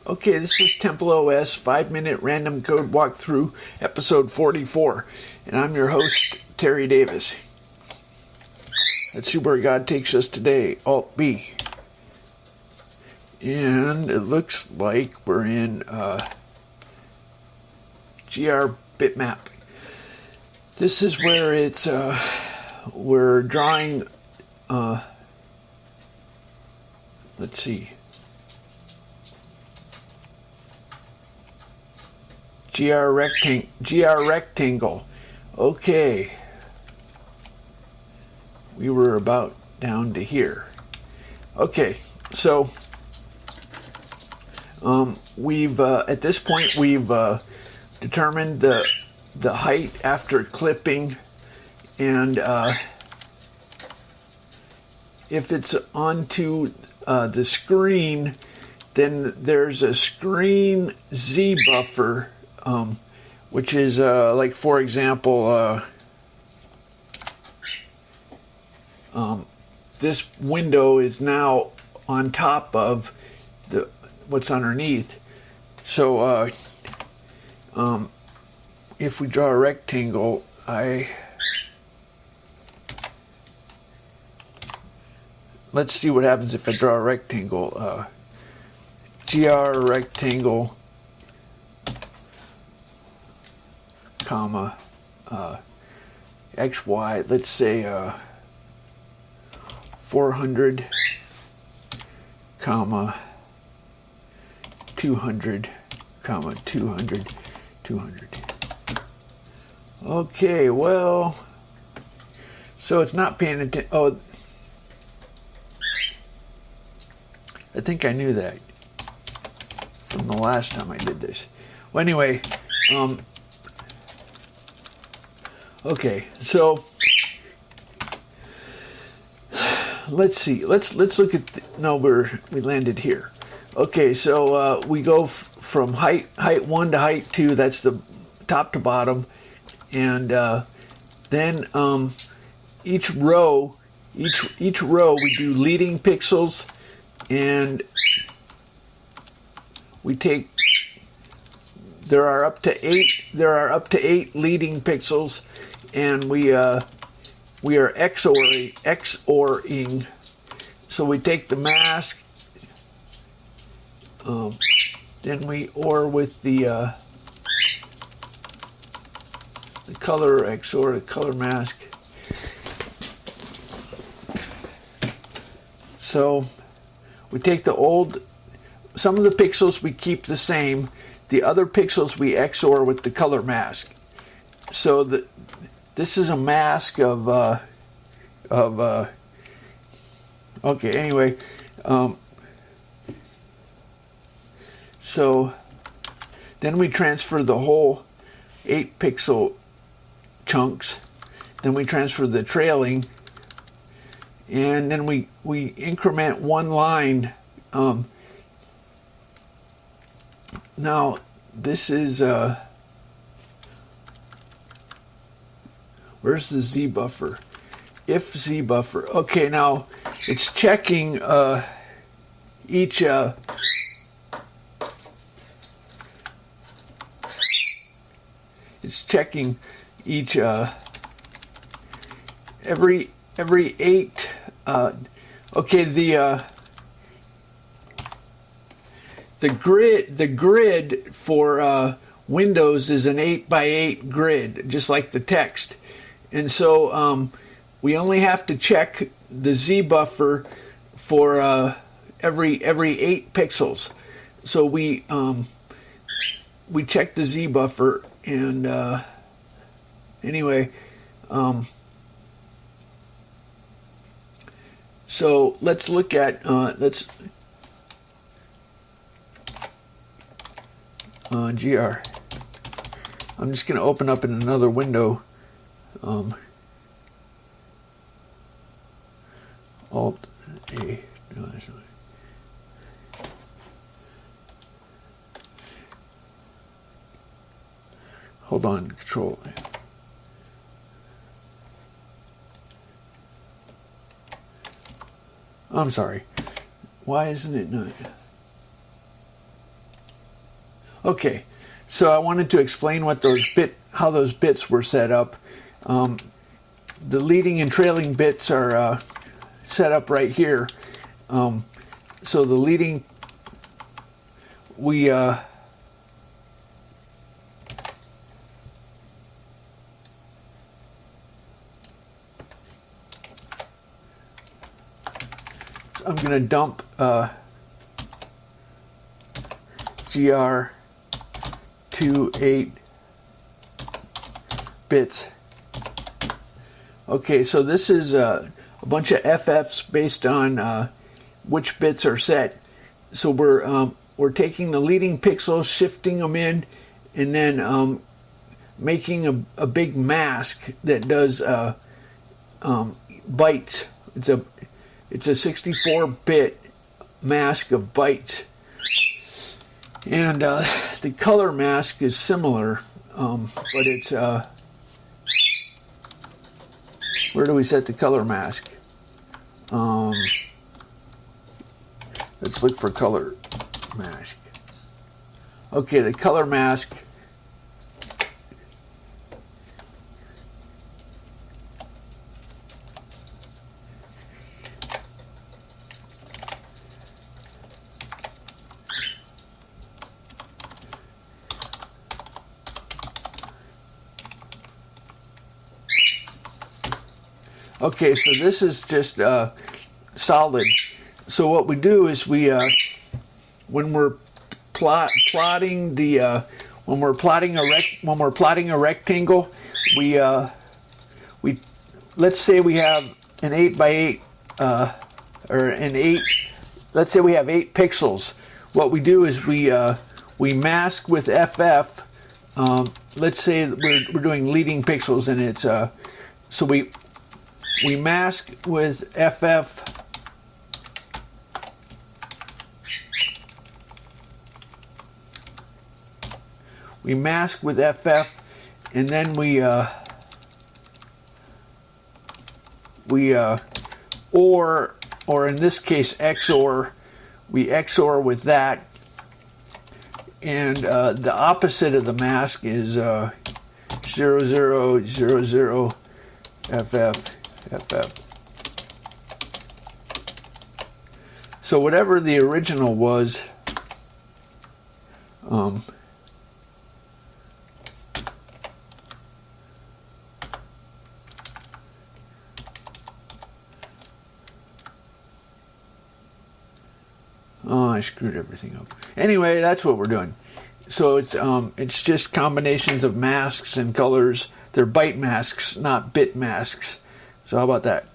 Okay, this is TempleOS 5-minute random code walkthrough, episode 44, and I'm your host, Terry Davis. Let's see where God takes us today. Alt B. And it looks like we're in GR bitmap. This is where it's we're drawing. Let's see. GR rectangle. Okay. We were about down to here. Okay, so we've at this point we've determined the height after clipping, and if it's onto the screen, then there's a screen Z buffer, which is like, for example, this window is now on top of what's underneath. So if we draw a rectangle, let's see what happens if I draw a rectangle. GR rectangle, comma, XY, let's say 400, comma, 200, comma, 200, 200. Okay, well, so it's not paying attention. Oh, I think I knew that from the last time I did this. Well, anyway, okay, so let's see. Let's look at we landed here. Okay, so we go from height 1 to height 2. That's the top to bottom, and then each row we do leading pixels, and we take. There are up to 8 leading pixels, and we are XORing. So we take the mask, then we OR with the color XOR, the color mask. So we take some of the pixels we keep the same, the other pixels we XOR with the color mask. So this is a mask of okay, anyway, so then we transfer the whole 8 pixel chunks, then we transfer the trailing, and then we increment one line. Now this is where's the Z buffer? If Z buffer. Okay, now it's checking each every 8 okay, the grid for Windows is an 8x8 grid, just like the text. And so we only have to check the Z buffer for every 8 pixels. So we check the Z buffer, and anyway, so let's look at GR. I'm just going to open up in another window. Alt A. No, that's not. Hold on, Control. I'm sorry. Why isn't it not? Okay, so I wanted to explain what how those bits were set up. The leading and trailing bits are set up right here. So the leading, I'm going to dump GR to 8 bits. Okay, so this is a bunch of FFs based on which bits are set. So we're taking the leading pixels, shifting them in, and then making a big mask that does bytes. It's a 64-bit mask of bytes, and the color mask is similar, but it's where do we set the color mask? Let's look for color mask. Okay, the color mask. Okay, so this is just solid. So what we do is when we're plotting when we're plotting a rectangle, we let's say we have an 8 by 8 or an 8. Let's say we have 8 pixels. What we do is we mask with FF. Let's say we're doing leading pixels, and it's so we mask with FF. We mask with FF, and then or in this case XOR. We XOR with that, and the opposite of the mask is 0 0 0 0 FF. So whatever the original was, I screwed everything up. Anyway, that's what we're doing. So it's just combinations of masks and colors. They're byte masks, not bit masks. So how about that?